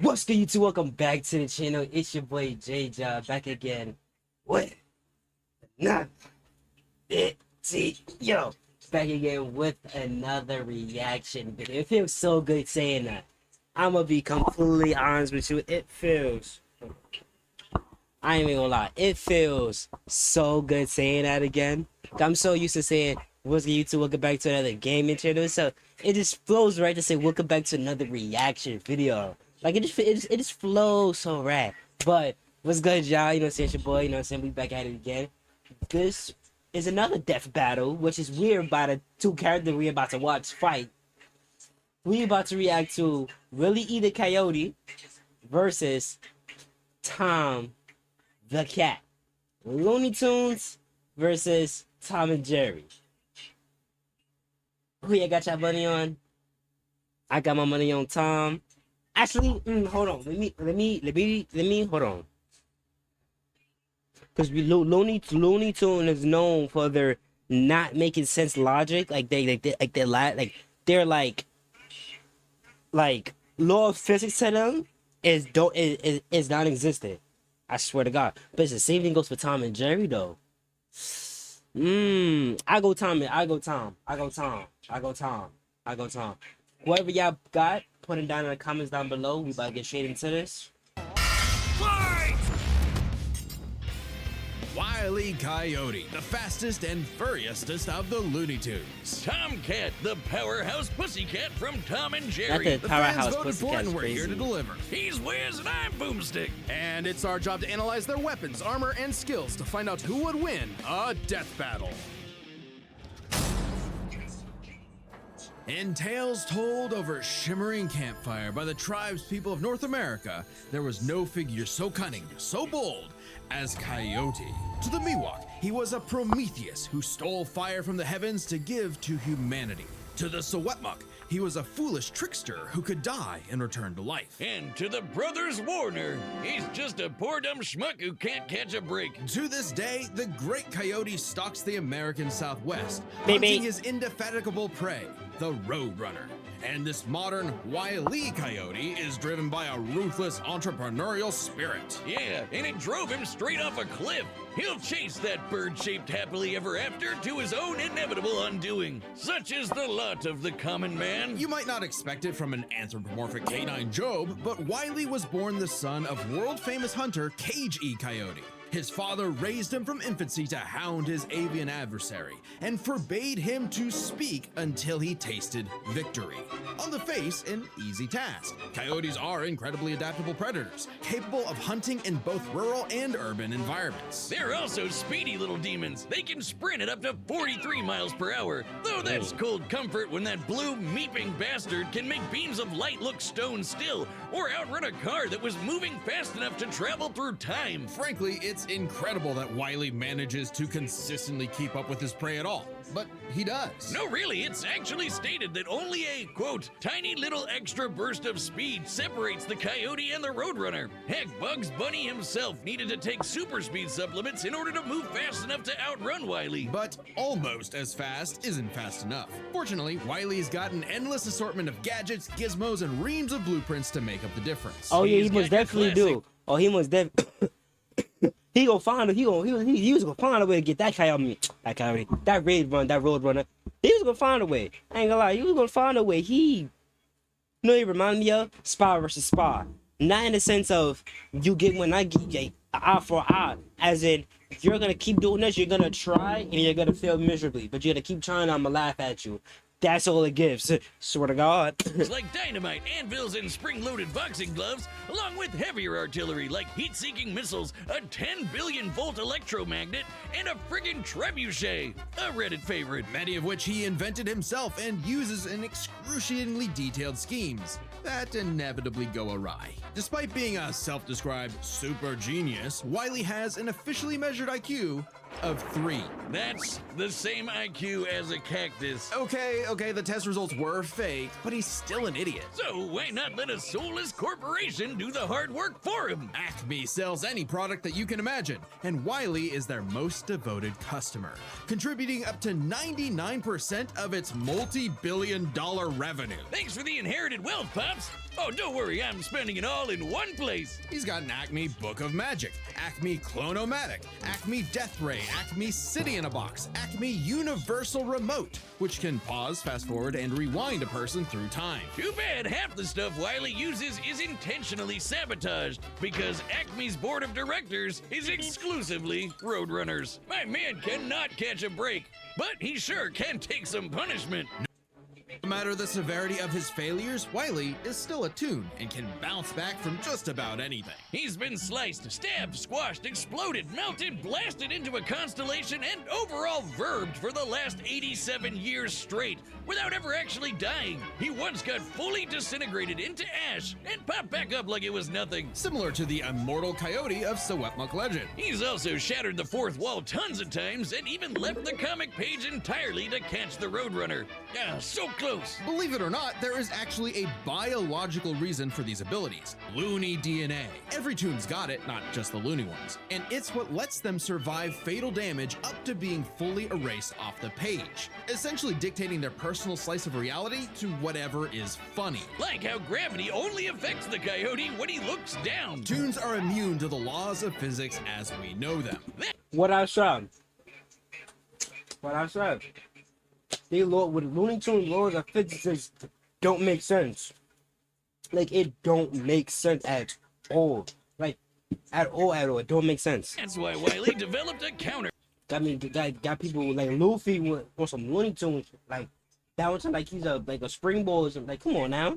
What's good, YouTube? Welcome back to the channel. It's your boy J Job back again with another yo back again with another reaction video. It feels so good saying that. I'm gonna be completely honest with you. I ain't even gonna lie. It feels so good saying that again. I'm so used to saying what's good, YouTube? Welcome back to another gaming channel. So it just flows right to say welcome back to another reaction video. Like it just flows so right. But what's good, y'all? You know what I'm saying? It's your boy, you know what I'm saying? We back at it again. This is another death battle, which is weird by the two characters we about to watch fight. We about to react to Willie E. the Coyote versus Tom the Cat. Looney Tunes versus Tom and Jerry. Who you got your money on? I got my money on Tom. Actually, hold on. Let me hold on. Because Looney Tune is known for their not making sense logic. They're like law of physics to them is non-existent. I swear to God. But it's the same thing goes for Tom and Jerry though. I go Tom. Whoever y'all got, put it down in the comments down below. We about to get straight into this. Fight! Wile E. Coyote, the fastest and furriestest of the Looney Tunes. Tomcat, the powerhouse pussycat from Tom and Not Jerry. the powerhouse fans voted for pussycat. and we're here to deliver. He's Wiz and I'm Boomstick. And it's our job to analyze their weapons, armor, and skills to find out who would win a death battle. In tales told over shimmering campfire by the tribespeople of North America, there was no figure so cunning, so bold as Coyote. To the Miwok, he was a Prometheus who stole fire from the heavens to give to humanity. To the Sewetmuk, he was a foolish trickster who could die and return to life. And to the brothers Warner, he's just a poor dumb schmuck who can't catch a break. To this day, the great Coyote stalks the American Southwest, Baby. hunting his indefatigable prey, the Roadrunner. And this modern Wile E. Coyote is driven by a ruthless entrepreneurial spirit. Yeah, and it drove him straight off a cliff. He'll chase that bird-shaped happily ever after to his own inevitable undoing. Such is the lot of the common man. You might not expect it from an anthropomorphic canine Job, but Wile E. was born the son of world-famous hunter Cage E. Coyote. His father raised him from infancy to hound his avian adversary and forbade him to speak until he tasted victory. On the face, an easy task. Coyotes are incredibly adaptable predators, capable of hunting in both rural and urban environments. They're also speedy little demons. They can sprint at up to 43 miles per hour. Though that's cold comfort when that blue meeping bastard can make beams of light look stone still or outrun a car that was moving fast enough to travel through time. Frankly, it's incredible that Wile E. manages to consistently keep up with his prey at all, but he does. No, really, it's actually stated that only a, quote, tiny little extra burst of speed separates the Coyote and the Roadrunner. Heck, Bugs Bunny himself needed to take super speed supplements in order to move fast enough to outrun Wile E. But almost as fast isn't fast enough. Fortunately, Wile E.'s got an endless assortment of gadgets, gizmos, and reams of blueprints to make up the difference. Oh yeah, he He's must got your definitely classic- do. Oh, he must definitely. He was gonna find a way to get that coyote, that road runner. He was gonna find a way. I ain't gonna lie, he was gonna find a way. He remind me of Spy versus Spy. Not in the sense of you get when I give you eye for eye, as in you're gonna keep doing this, you're gonna try and you're gonna fail miserably, but you're gonna keep trying. I'm gonna laugh at you. That's all it gives. Swear to God. It's like dynamite, anvils, and spring-loaded boxing gloves, along with heavier artillery like heat-seeking missiles, a 10 billion volt electromagnet, and a friggin' trebuchet, a Reddit favorite. Many of which he invented himself and uses in excruciatingly detailed schemes that inevitably go awry. Despite being a self-described super genius, Wile E. has an officially measured IQ of 3. That's the same IQ as a cactus. Okay, the test results were fake, but he's still an idiot. So why not let a soulless corporation do the hard work for him? Acme sells any product that you can imagine, and Wile E. is their most devoted customer, contributing up to 99% of its multi-billion-dollar revenue. Thanks for the inherited wealth, Pops. Oh, don't worry, I'm spending it all in one place. He's got an Acme Book of Magic, Acme Clone-O-Matic, Acme Death Ray, Acme City in a Box, Acme Universal Remote, which can pause, fast forward, and rewind a person through time. Too bad half the stuff Wile uses is intentionally sabotaged because Acme's board of directors is exclusively Roadrunners. My man cannot catch a break, but he sure can take some punishment. No matter the severity of his failures, Wile is still a toon and can bounce back from just about anything. He's been sliced, stabbed, squashed, exploded, melted, blasted into a constellation, and overall verbed for the last 87 years straight without ever actually dying. He once got fully disintegrated into ash and popped back up like it was nothing. Similar to the immortal Coyote of Sewetmuk legend. He's also shattered the fourth wall tons of times and even left the comic page entirely to catch the Roadrunner. Ah, so close. Believe it or not, there is actually a biological reason for these abilities. Loony DNA. Every toon's got it, not just the loony ones. And it's what lets them survive fatal damage up to being fully erased off the page, essentially dictating their personal slice of reality to whatever is funny. Like how gravity only affects the Coyote when he looks down. Toons are immune to the laws of physics as we know them. What I said. They with Looney Tunes laws of physics just don't make sense. Like, it don't make sense at all. Like, at all. It don't make sense. That's why Wile developed a counter. I mean, got people like Luffy on some Looney Tunes, like bouncing like he's a springboard or something. Like, come on now.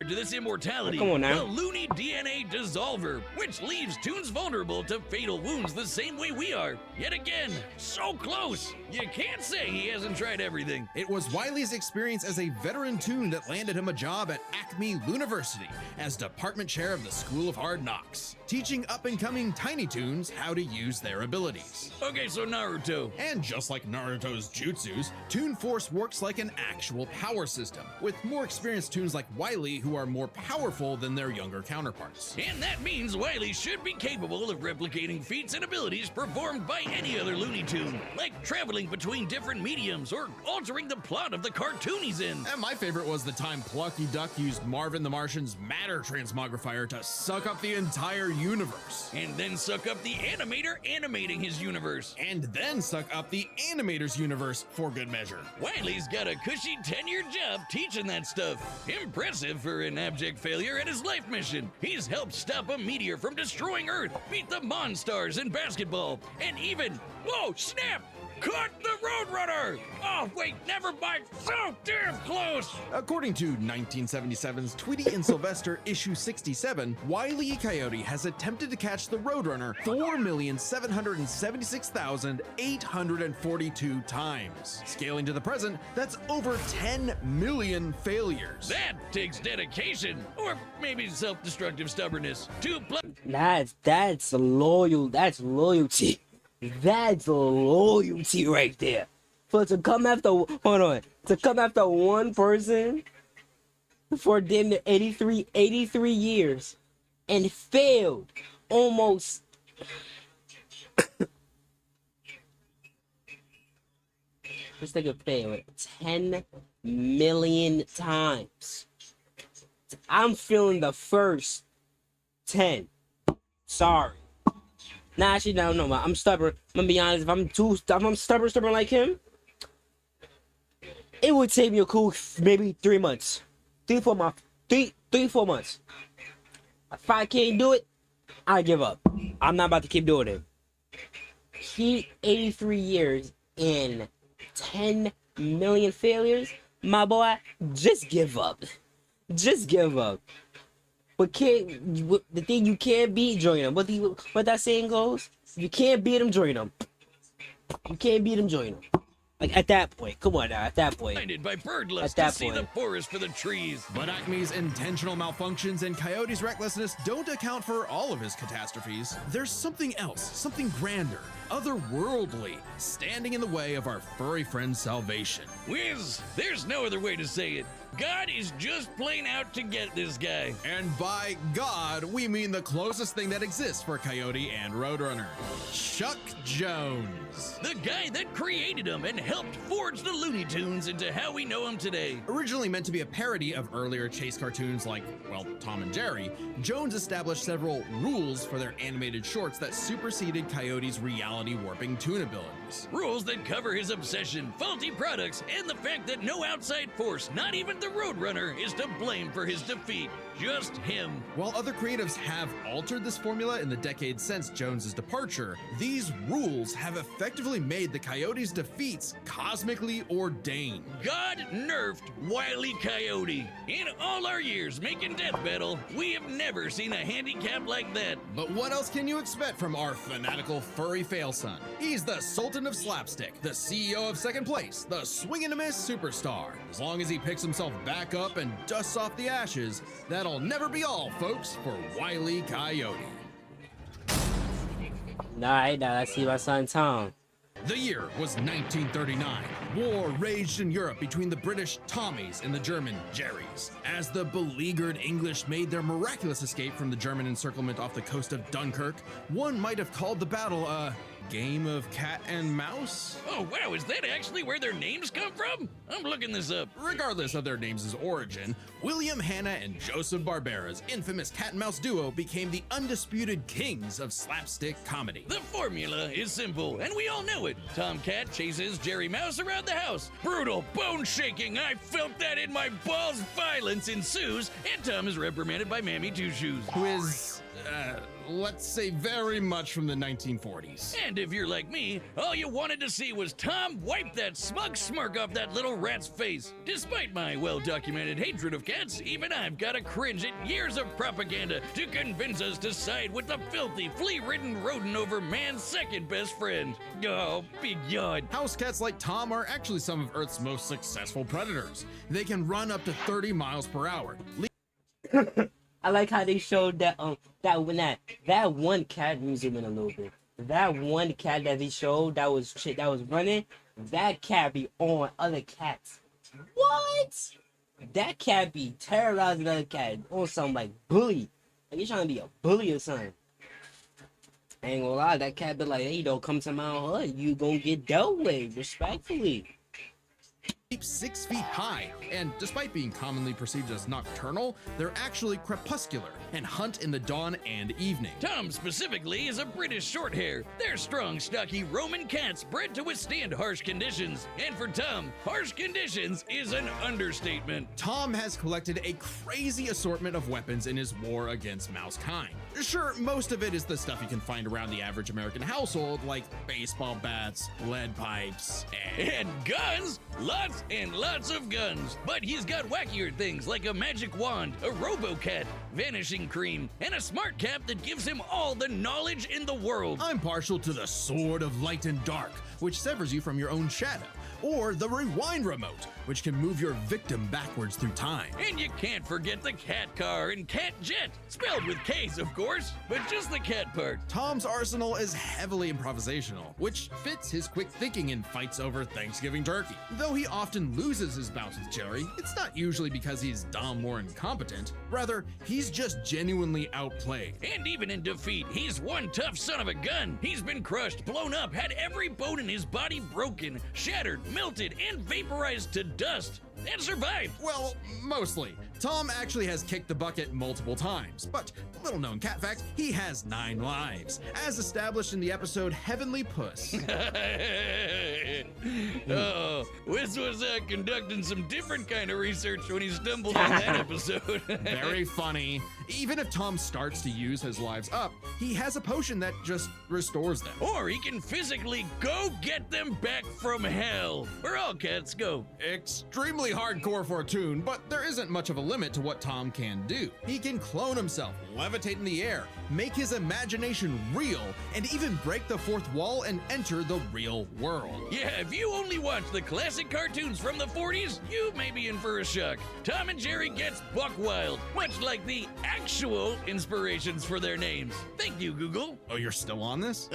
To this immortality, Come on now. the Loony DNA Dissolver, which leaves Toons vulnerable to fatal wounds the same way we are. Yet again, so close. You can't say he hasn't tried everything. It was Wile's experience as a veteran toon that landed him a job at Acme University as department chair of the School of Hard Knocks, teaching up-and-coming tiny toons how to use their abilities. Okay, so Naruto. And just like Naruto's jutsus, Toon Force works like an actual power system, with more experienced toons like Wile who are more powerful than their younger counterparts. And that means Wile should be capable of replicating feats and abilities performed by any other Looney Tune, like traveling between different mediums or altering the plot of the cartoon he's in. And my favorite was the time Plucky Duck used Marvin the Martian's matter transmogrifier to suck up the entire universe. And then suck up the animator animating his universe. And then suck up the animator's universe for good measure. Wile's got a cushy 10-year job teaching that stuff. Impressive for an abject failure at his life mission. He's helped stop a meteor from destroying Earth, beat the Monstars in basketball, and even, whoa, snap! Caught the Roadrunner! Oh, wait, never mind. So damn close! According to 1977's Tweety and Sylvester issue 67, Wile E. Coyote has attempted to catch the Roadrunner 4,766,842 times. Scaling to the present, that's over 10 million failures. That takes dedication, or maybe self-destructive stubbornness. That's loyal. That's loyalty. That's loyalty right there. To come after one person for damn near 83 years and failed almost. This nigga failed 10 million times. I'm feeling the first 10. Sorry. Nah, actually, no, I'm stubborn. I'm gonna be honest. If I'm stubborn like him, it would take me a cool maybe 3 months, 4 months. If I can't do it, I give up. I'm not about to keep doing it. He 83 years and 10 million failures, my boy. Just give up. Just give up. But the thing you can't beat, join them. What that saying goes, you can't beat them, join them. You can't beat them, join them. Like, at that point, come on now, at that point. Blinded by bird lust At that to see the point. forest for the trees. But Acme's intentional malfunctions and Coyote's recklessness don't account for all of his catastrophes. There's something else, something grander, otherworldly, standing in the way of our furry friend's salvation. Wiz, there's no other way to say it. God is just plain out to get this guy. And by God, we mean the closest thing that exists for Coyote and Roadrunner. Chuck Jones. The guy that created him and helped forge the Looney Tunes into how we know him today. Originally meant to be a parody of earlier chase cartoons like, well, Tom and Jerry, Jones established several rules for their animated shorts that superseded Coyote's reality warping toon abilities. Rules that cover his obsession, faulty products, and the fact that no outside force, not even the Roadrunner, is to blame for his defeat. Just him. While other creatives have altered this formula in the decades since Jones's departure, these rules have effectively made the Coyote's defeats cosmically ordained. God nerfed Wile E. Coyote. In all our years making Death Battle, we have never seen a handicap like that. But what else can you expect from our fanatical furry fail son? He's the Sultan of Slapstick, the CEO of Second Place, the swing and a miss superstar. As long as he picks himself back up and dusts off the ashes, that'll never be all, folks, for Wile E. Coyote. Alright, now let's see my son Tom. The year was 1939. War raged in Europe between the British Tommies and the German Jerrys. As the beleaguered English made their miraculous escape from the German encirclement off the coast of Dunkirk, one might have called the battle a game of cat and mouse? Oh wow, is that actually where their names come from? I'm looking this up. Regardless of their names' origin, William Hanna and Joseph Barbera's infamous cat and mouse duo became the undisputed kings of slapstick comedy. The formula is simple, and we all know it. Tom Cat chases Jerry Mouse around the house. Brutal, bone-shaking, I felt that in my balls. Violence ensues, and Tom is reprimanded by Mammy Two Shoes. Who is, let's say, very much from the 1940s. And if you're like me, all you wanted to see was Tom wipe that smug smirk off that little rat's face. Despite my well-documented hatred of cats, even I've got to cringe at years of propaganda to convince us to side with the filthy, flea-ridden rodent over man's second best friend. Oh, big yawn. House cats like Tom are actually some of Earth's most successful predators. They can run up to 30 miles per hour. I like how they showed that that one cat, let me zoom in a little bit. That one cat that they showed that was running, that cat be on other cats. What? That cat be terrorizing other cat on some like bully. Like you trying to be a bully or something. I ain't gonna lie, that cat be like, hey, don't come to my hood, you gonna get dealt with, respectfully. 6 feet high, and despite being commonly perceived as nocturnal, they're actually crepuscular and hunt in the dawn and evening. Tom specifically is a British shorthair. They're strong, stocky Roman cats bred to withstand harsh conditions. And for Tom, harsh conditions is an understatement. Tom has collected a crazy assortment of weapons in his war against mouse kind. Sure, most of it is the stuff you can find around the average American household, like baseball bats, lead pipes, And guns! Lots and lots of guns. But he's got wackier things like a magic wand, a robo-cat, vanishing cream, and a smart cap that gives him all the knowledge in the world. I'm partial to the Sword of Light and Dark, which severs you from your own shadow, or the Rewind Remote, which can move your victim backwards through time. And you can't forget the cat car and cat jet, spelled with K's of course, but just the cat part. Tom's arsenal is heavily improvisational, which fits his quick thinking in fights over Thanksgiving turkey. Though he often loses his bouts with Jerry, it's not usually because he's dumb or incompetent. Rather, he's just genuinely outplayed. And even in defeat, he's one tough son of a gun. He's been crushed, blown up, had every bone in his body broken, shattered, melted, and vaporized to dust, and survived. Well, mostly. Tom actually has kicked the bucket multiple times, but little known cat fact, he has 9 lives, as established in the episode Heavenly Puss. Oh, Wiz was conducting some different kind of research when he stumbled on that episode. Very funny. Even if Tom starts to use his lives up, he has a potion that just restores them. Or he can physically go get them back from hell, where all cats go. Extremely hardcore for a toon, but there isn't much of a limit to what Tom can do. He can clone himself, levitate in the air, make his imagination real, and even break the fourth wall and enter the real world. Yeah, if you only watch the classic cartoons from the 40s, you may be in for a shock. Tom and Jerry gets buck wild, much like the actual inspirations for their names. Thank you, Google. Oh, you're still on this?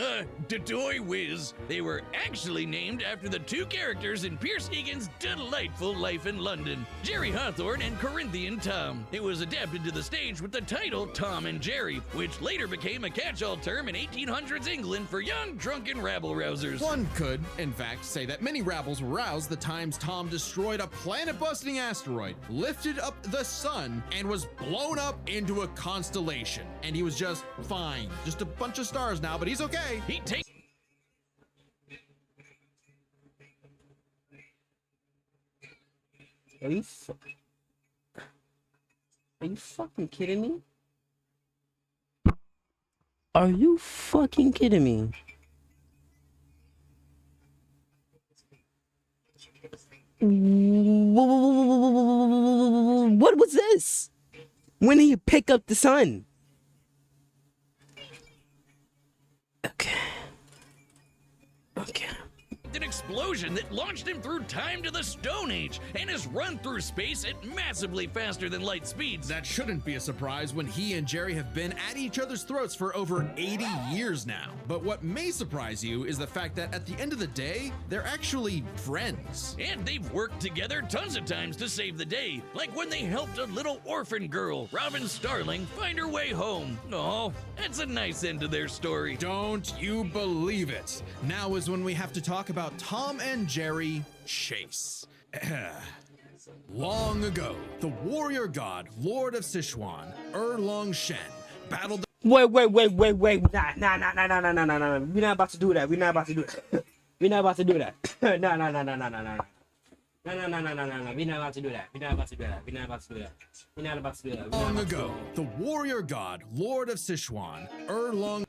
Toy Whiz. They were actually named after the two characters in Pierce Egan's delightful life in London, Jerry Hawthorne and Corinthian Tom. It was adapted to the stage with the title Tom and Jerry, which later became a catch-all term in 1800s England for young, drunken rabble-rousers. One could, in fact, say that many rabbles were roused the times Tom destroyed a planet-busting asteroid, lifted up the sun, and was blown up into a constellation. And he was just fine. Just a bunch of stars now, but he's okay. He takes Are you fucking kidding me? Are you fucking kidding me? What was this? When did he pick up the sun? Okay. an explosion that launched him through time to the Stone Age and has run through space at massively faster than light speeds. That shouldn't be a surprise when he and Jerry have been at each other's throats for over 80 years now. But what may surprise you is the fact that at the end of the day, they're actually friends. And they've worked together tons of times to save the day, like when they helped a little orphan girl, Robin Starling, find her way home. Oh, that's a nice end to their story. Don't you believe it? Now is when we have to talk about Tom and Jerry Chase. Long ago, the warrior god, Lord of Sichuan, Erlong Shen, battled Wait. Nah. We're not about to do that. We're not about to do that. We're not about to do that. No. We're not about to do that. long ago, the warrior god, Lord of Sichuan, Erlong.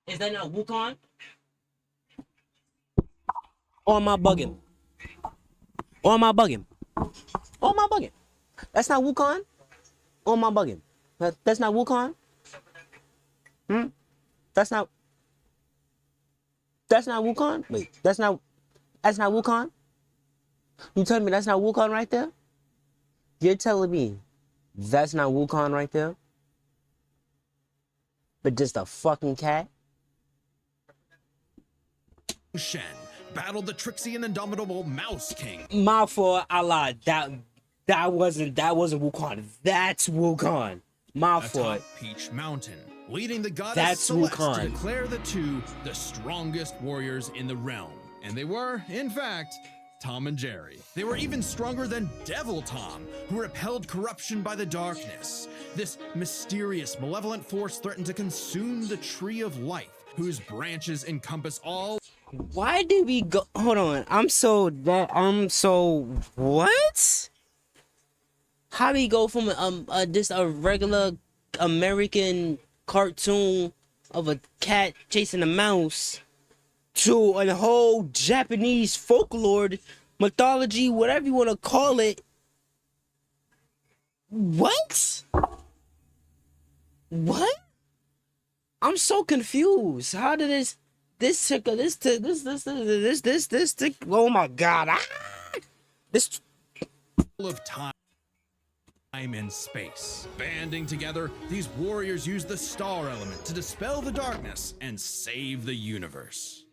Is that not Wukong? Or am I bugging? That's not Wukong? Or am I bugging? That's not Wukong? That's not Wukong? Wait, that's not Wukong? You telling me that's not Wukong right there? You're telling me that's not Wukong right there? But just a fucking cat? Shen battled the tricksy and indomitable Mouse King. My fault, I lied. That wasn't Wukong. That's Wukong. My fault. Atop Peach Mountain, leading the goddess That's Celeste Wukong. to declare the two the strongest warriors in the realm. And they were, in fact, Tom and Jerry. They were even stronger than Devil Tom, who repelled corruption by the darkness. This mysterious, malevolent force threatened to consume the tree of life, whose branches encompass all. Why did we go? Hold on. What? How do we go from just a regular American cartoon of a cat chasing a mouse to a whole Japanese folklore, mythology, whatever you want to call it? What? I'm so confused. How did this oh my god. This Of time and space. Banding together, these warriors use the star element to dispel the darkness and save the universe.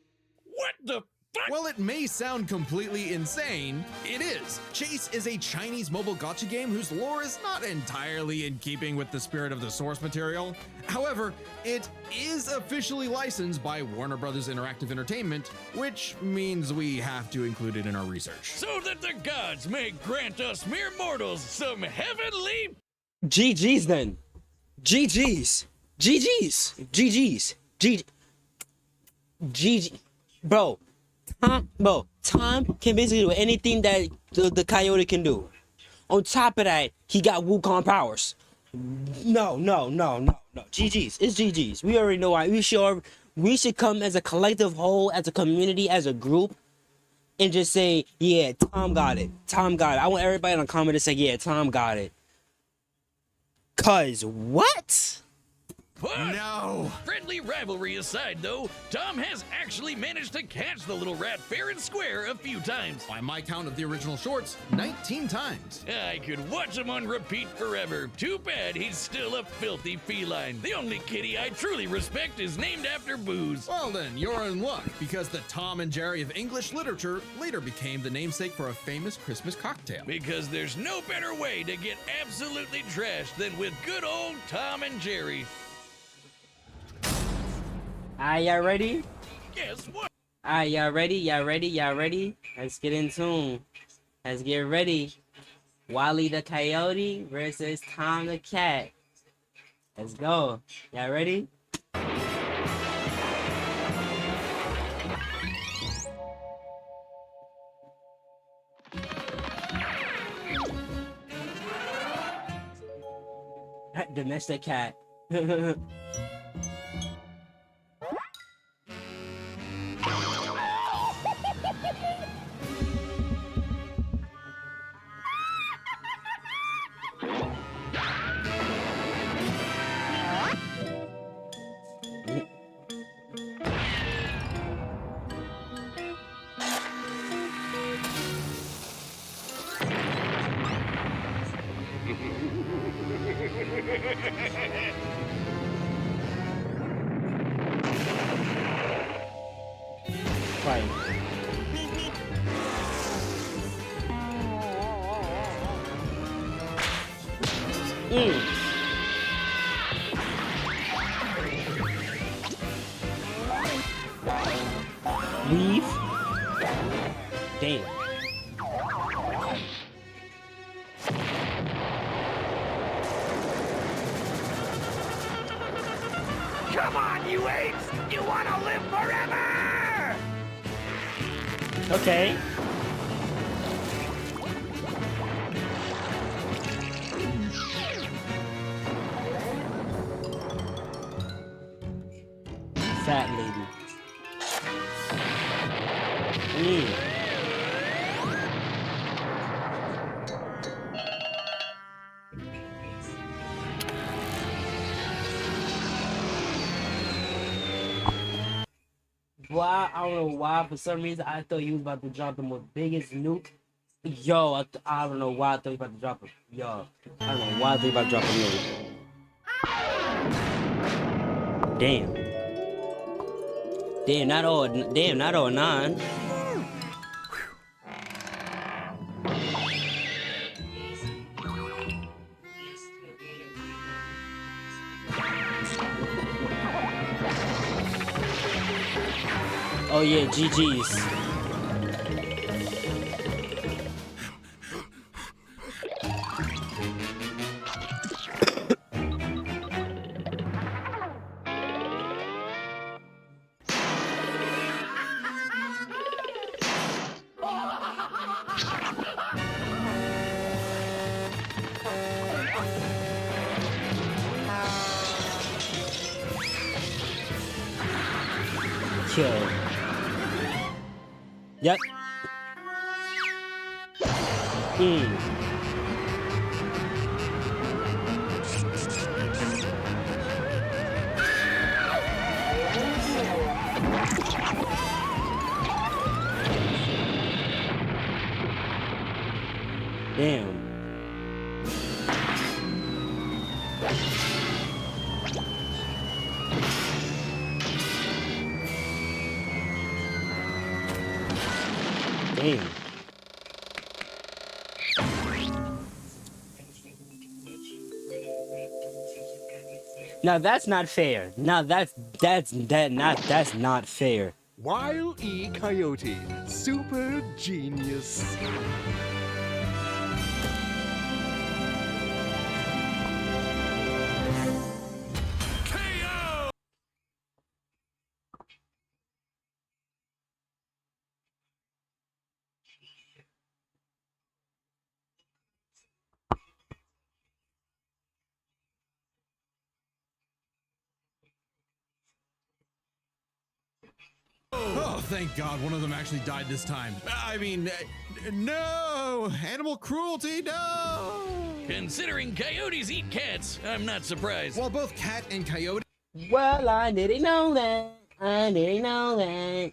What the fuck? While it may sound completely insane, it is. Chase is a Chinese mobile gacha game whose lore is not entirely in keeping with the spirit of the source material. However, it is officially licensed by Warner Brothers Interactive Entertainment, which means we have to include it in our research. So that the gods may grant us mere mortals some heavenly. GG's then. GG's. GG. Bro. Tom can basically do anything that the Coyote can do. On top of that, he got Wukong powers. No. GG's. It's GG's. We already know why. We should come as a collective whole, as a community, as a group, and just say, yeah, Tom got it. Tom got it. I want everybody in the comment to say, yeah, Tom got it. Cause what? But No! friendly rivalry aside, though, Tom has actually managed to catch the little rat fair and square a few times. By my count of the original shorts, 19 times. I could watch him on repeat forever. Too bad he's still a filthy feline. The only kitty I truly respect is named after booze. Well then, you're in luck, because the Tom and Jerry of English literature later became the namesake for a famous Christmas cocktail. Because there's no better way to get absolutely trashed than with good old Tom and Jerry. Alright, y'all ready? Guess what? Alright, y'all ready? Y'all ready? Y'all ready? Let's get in tune. Let's get ready. Wile the Coyote versus Tom the Cat. Let's go. Y'all ready? Domestic cat. Fight. Leave. Damn. Come on, you apes! You wanna live forever! Okay. Fat lady. Why? I don't know why. For some reason, I thought you was about to drop the most biggest nuke. Yo, I don't know why I thought you was about to drop it. Yo, I don't know why I thought you was about to drop a nuke. Damn. Damn, not all. Damn, not all nine. Oh yeah, GG's. Kill. Yep. Damn. Damn. Now that's not fair. Now that's not fair. Wile E. Coyote, super genius. thank God one of them actually died this time. I mean, no! Animal cruelty, no! Considering coyotes eat cats, I'm not surprised. While both Cat and Coyote Well, I didn't know that. I didn't know that.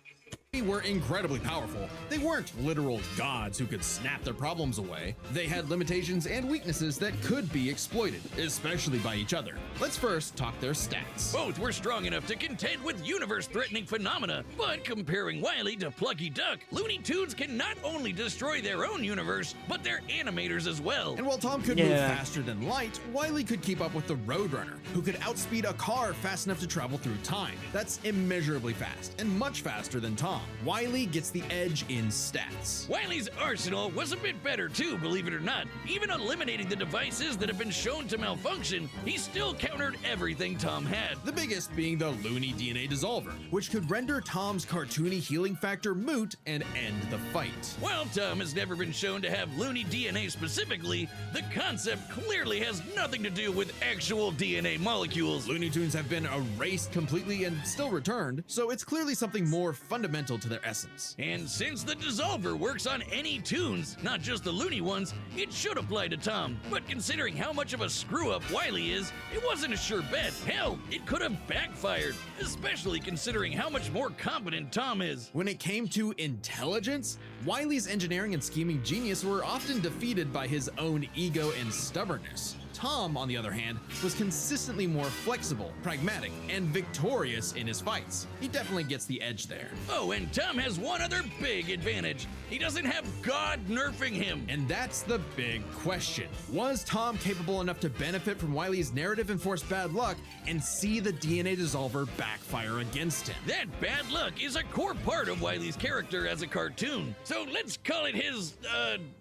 were incredibly powerful, they weren't literal gods who could snap their problems away. They had limitations and weaknesses that could be exploited, especially by each other. Let's first talk their stats. Both were strong enough to contend with universe-threatening phenomena, but comparing Wile to Plucky Duck, Looney Tunes can not only destroy their own universe, but their animators as well. And while Tom could move faster than light, Wile could keep up with the Roadrunner, who could outspeed a car fast enough to travel through time. That's immeasurably fast, and much faster than Tom. Wile gets the edge in stats. Wile's arsenal was a bit better too, believe it or not. Even eliminating the devices that have been shown to malfunction, he still countered everything Tom had. The biggest being the Looney DNA Dissolver, which could render Tom's cartoony healing factor moot and end the fight. While Tom has never been shown to have Looney DNA specifically, the concept clearly has nothing to do with actual DNA molecules. Looney Tunes have been erased completely and still returned, so it's clearly something more fundamental to their essence. And since the Dissolver works on any tunes, not just the Looney ones, it should apply to Tom. But considering how much of a screw-up Wile is, it wasn't a sure bet. Hell, it could have backfired, especially considering how much more competent Tom is. When it came to intelligence, Wile's engineering and scheming genius were often defeated by his own ego and stubbornness. Tom, on the other hand, was consistently more flexible, pragmatic, and victorious in his fights. He definitely gets the edge there. Oh, and Tom has one other big advantage. He doesn't have God nerfing him. And that's the big question. Was Tom capable enough to benefit from Wile's narrative-enforced bad luck and see the DNA Dissolver backfire against him? That bad luck is a core part of Wile's character as a cartoon. So let's call it his,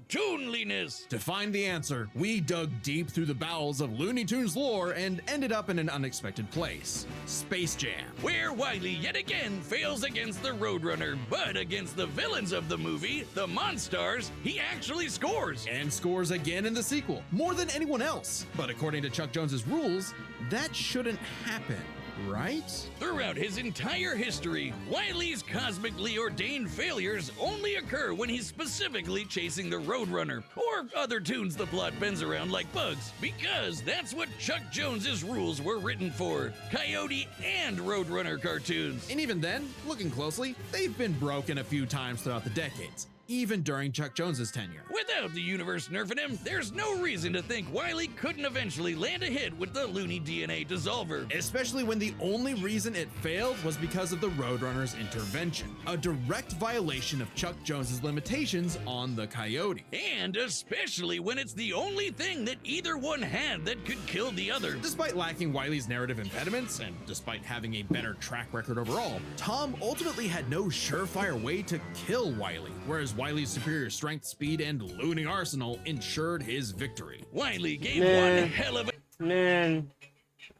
toonliness. To find the answer, we dug deep through the bowels of Looney Tunes lore and ended up in an unexpected place: Space Jam. Where Wile yet again fails against the Roadrunner, but against the villains of the movie, the Monstars, he actually scores. And scores again in the sequel, more than anyone else. But according to Chuck Jones's rules, that shouldn't happen, right? Throughout his entire history, Wile's cosmically ordained failures only occur when he's specifically chasing the Roadrunner, or other tunes the plot bends around like bugs, because that's what Chuck Jones's rules were written for: Coyote and Roadrunner cartoons. And even then, looking closely, they've been broken a few times throughout the decades, even during Chuck Jones's tenure. Without the universe nerfing him, there's no reason to think Wile couldn't eventually land a hit with the Looney DNA Dissolver. Especially when the only reason it failed was because of the Roadrunner's intervention, a direct violation of Chuck Jones's limitations on the Coyote. And especially when it's the only thing that either one had that could kill the other. Despite lacking Wile's narrative impediments, and despite having a better track record overall, Tom ultimately had no surefire way to kill Wile, whereas Wile's superior strength, speed, and looting arsenal ensured his victory. Wile gave one hell of a... Man,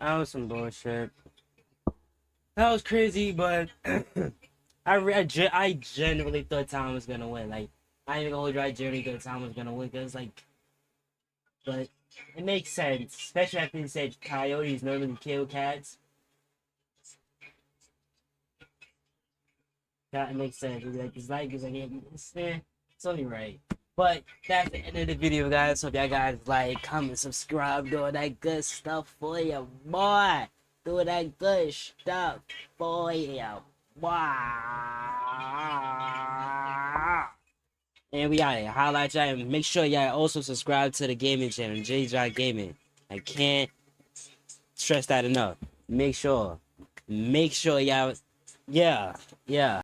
that was some bullshit. That was crazy, but I genuinely thought Tom was gonna win. Like, I ain't gonna hold you, I genuinely thought Tom was gonna win, because, like, but it makes sense, especially after you said coyotes normally kill cats. That makes sense. It's like, it's only right. But that's the end of the video, guys. Hope y'all guys like, comment, subscribe, do all that good stuff for you, boy. Do that good stuff for you, boy. And we out here. Holla at y'all, and make sure y'all also subscribe to the gaming channel, J Gaming. I can't stress that enough. Make sure y'all, yeah.